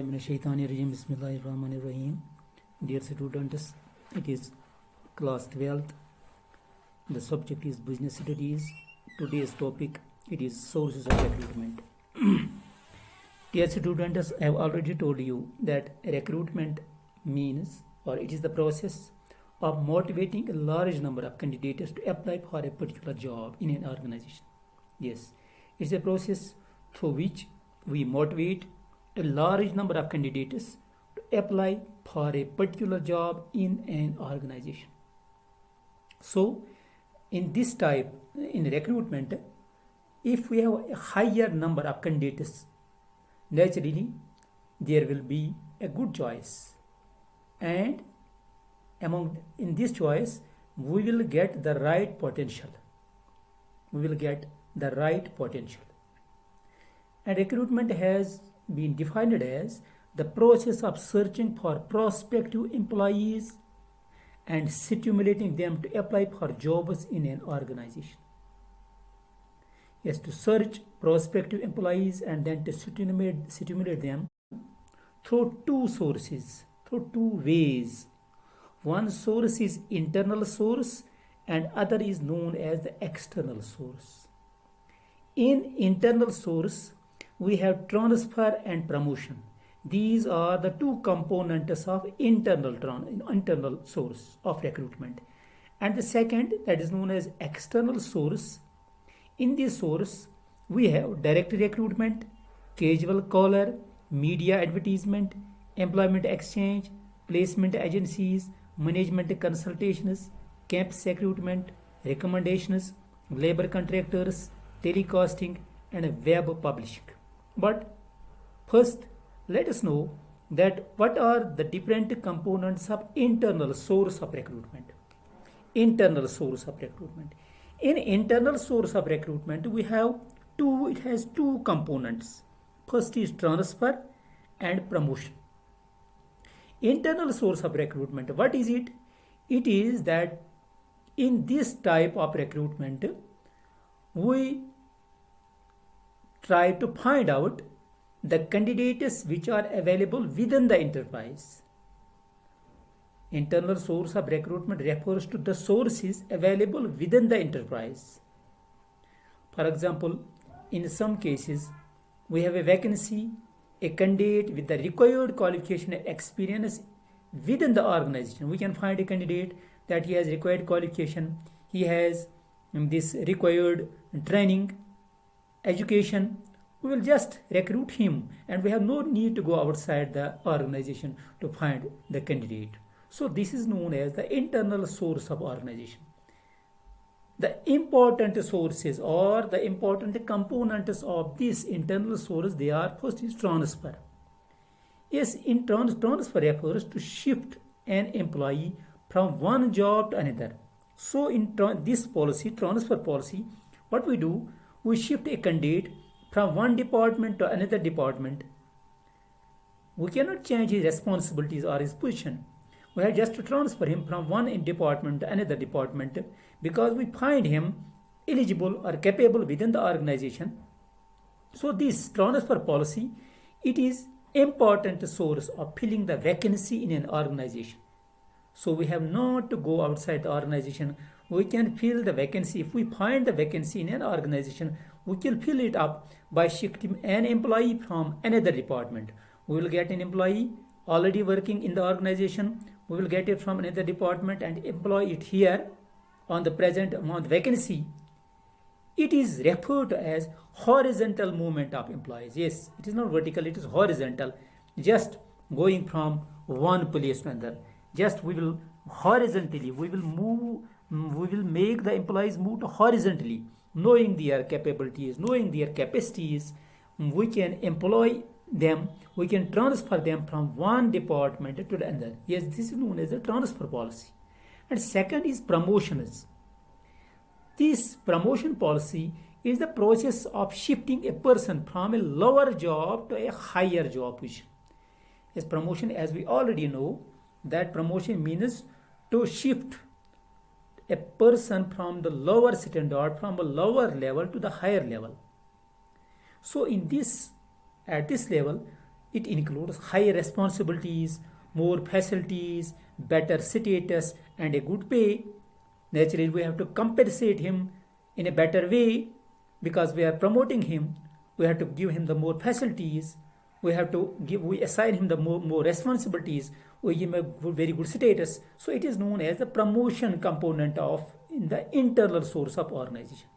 Bismillahirrahmanirrahim. Dear students, it is class 12th. The subject is business studies. Today's topic it is sources of recruitment. Dear students, I have already told you that recruitment means or it is the process of motivating a large number of candidates to apply for a particular job in an organization. Yes, it's a process through which we motivate a large number of candidates to apply for a particular job in an organization. So, in this type, in recruitment, if we have a higher number of candidates, naturally there will be a good choice, and in this choice we will get the right potential. And recruitment has been defined as the process of searching for prospective employees and stimulating them to apply for jobs in an organization. Yes, to search prospective employees and then to stimulate them through two ways. One source is internal source and other is known as the external source. In internal source, we have transfer and promotion. These are the two components of internal source of recruitment. And the second, that is known as external source. In this source, we have direct recruitment, casual collar, media advertisement, employment exchange, placement agencies, management consultations, campus recruitment, recommendations, labor contractors, telecasting, and web publishing. But first, let us know that what are the different components of internal source of recruitment. In internal source of recruitment, we have it has two components. First is transfer and promotion. Internal source of recruitment, what is it? It is that in this type of recruitment, we try to find out the candidates which are available within the enterprise. Internal source of recruitment refers to the sources available within the enterprise. For example, in some cases, we have a vacancy, a candidate with the required qualification and experience within the organization. We can find a candidate that he has required qualification, he has this required training, education. We will just recruit him and we have no need to go outside the organization to find the candidate. So this is known as the internal source of organization. The important sources or the important components of this internal source, they are first is transfer. Yes, transfer refers to shift an employee from one job to another. So in this policy, transfer policy, what we do, we shift a candidate from one department to another department. We cannot change his responsibilities or his position. We have just to transfer him from one department to another department because we find him eligible or capable within the organization. So this transfer policy, it is important source of filling the vacancy in an organization. So we have not to go outside the organization. We can fill the vacancy. If we find the vacancy in an organization, we can fill it up by shifting an employee from another department. We will get an employee already working in the organization. We will get it from another department and employ it here on the present vacancy. It is referred to as horizontal movement of employees. Yes, it is not vertical, it is horizontal. Just going from one place to another. Just we will horizontally, we will make the employees move horizontally. Knowing their capabilities, knowing their capacities, we can employ them, we can transfer them from one department to the other. Yes, this is known as the transfer policy. And second is promotions. This promotion policy is the process of shifting a person from a lower job to a higher job position. As promotion, as we already know, that promotion means to shift a person from the lower standard, from a lower level to the higher level. So at this level, it includes higher responsibilities, more facilities, better status, and a good pay. Naturally, we have to compensate him in a better way because we are promoting him. We have to give him the more facilities. We assign him the more responsibilities. We give him a very good status. So it is known as the promotion component of in the internal source of organization.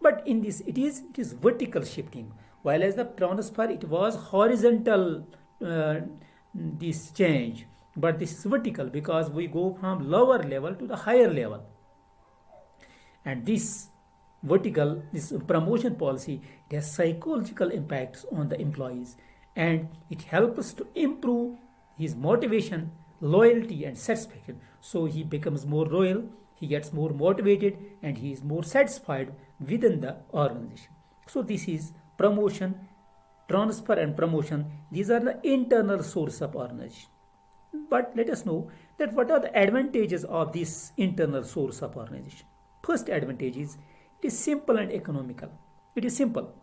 But in this, it is vertical shifting, while as the transfer it was horizontal this change, but this is vertical because we go from lower level to the higher level. And this promotion policy, it has psychological impacts on the employees, and it helps us to improve his motivation, loyalty, and satisfaction. So he becomes more loyal, he gets more motivated, and he is more satisfied within the organization. So this is promotion, transfer, and promotion. These are the internal source of organization. But let us know that what are the advantages of this internal source of organization. First advantage is it is simple and economical. It is simple.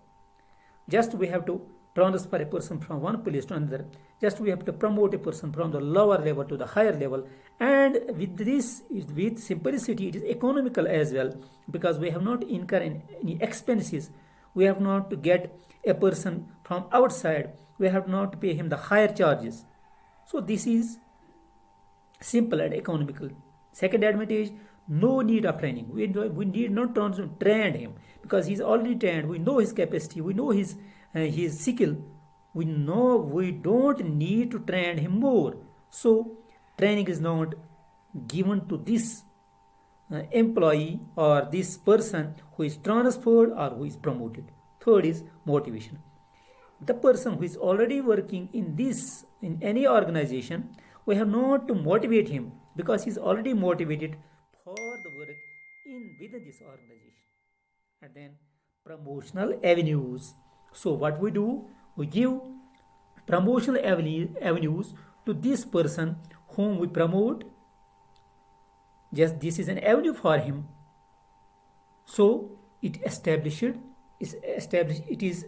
Just we have to transfer a person from one place to another. Just we have to promote a person from the lower level to the higher level. And with simplicity, it is economical as well, because we have not incurred any expenses. We have not to get a person from outside. We have not to pay him the higher charges. So this is simple and economical. Second advantage, no need of training. We need not train him because he's already trained. We know his capacity. We know his skill. We know we don't need to train him more. So training is not given to this employee or this person who is transferred or who is promoted. Third is motivation. The person who is already working in any organization, we have not to motivate him because he is already motivated for the work within this organization. And then promotional avenues. So what we do, we give promotional avenues to this person whom we promote. Just this is an avenue for him. So it is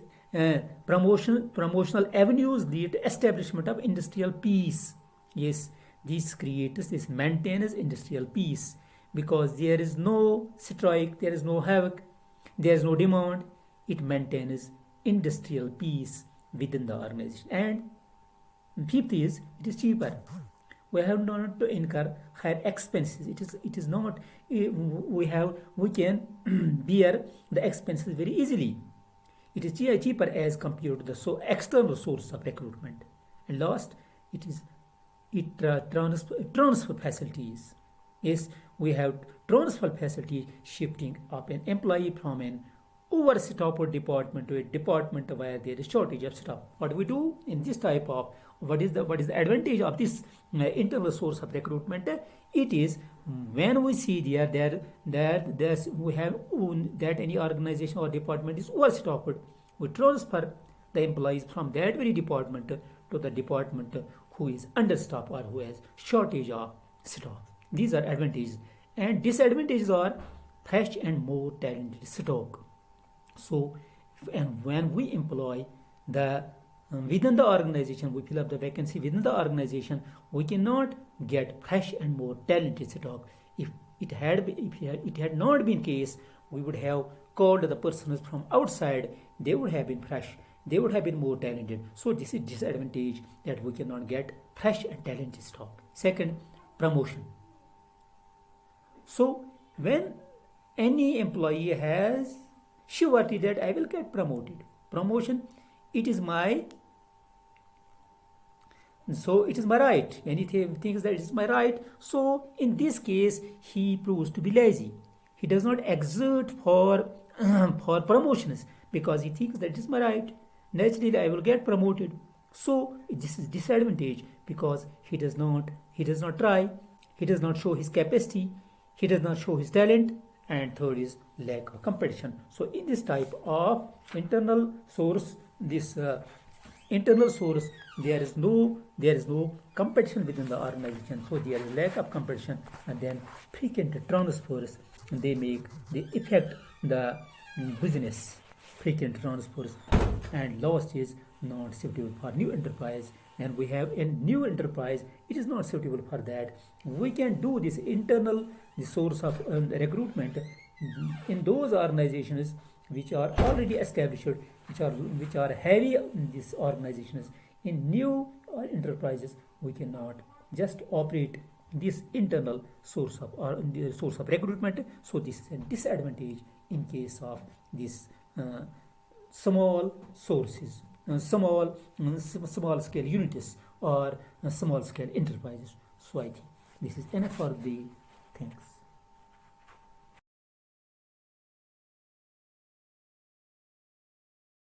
promotional avenues lead to establishment of industrial peace. Yes, this maintains industrial peace because there is no strike, there is no havoc, there is no demand. It maintains industrial peace within the organization. And fifth is it is cheaper. We have not to incur higher expenses. It is not we can bear the expenses very easily. It is cheaper as compared to the external source of recruitment. And last, transfer facilities. Yes, we have transfer facility shifting of an employee from an overstaffed department to a department where there is shortage of staff. What we do in this type of what is the advantage of this internal source of recruitment? It is when we see that any organization or department is overstaffed, we transfer the employees from that very department to the department who is understaffed or who has shortage of staff. These are advantages, and disadvantages are fresh and more talented stock. So, and when we employ within the organization, we fill up the vacancy within the organization, we cannot get fresh and more talented stock. If it had not been case, we would have called the persons from outside. They would have been fresh, they would have been more talented. So this is disadvantage, that we cannot get fresh and talented stock. Second, promotion. So when any employee has surety that I will get promoted, promotion, it is my right. When he thinks that it is my right, so in this case he proves to be lazy. He does not exert for promotions because he thinks that it is my right. Naturally, I will get promoted. So this is disadvantage because he does not try, he does not show his capacity, he does not show his talent. And third is lack of competition. So in this type of internal source, there is no competition within the organization. So there is lack of competition, and then frequent transfers, they affect the business. Frequent transfers. And last is not suitable for new enterprise. And we have a new enterprise, it is not suitable for that. We can do this internal the source of recruitment in those organizations which are already established, which are heavy these organizations. In new enterprises, we cannot just operate this internal source of or the source of recruitment. So this is a disadvantage in case of this small sources, small scale units or small scale enterprises. So I think this is enough for the things.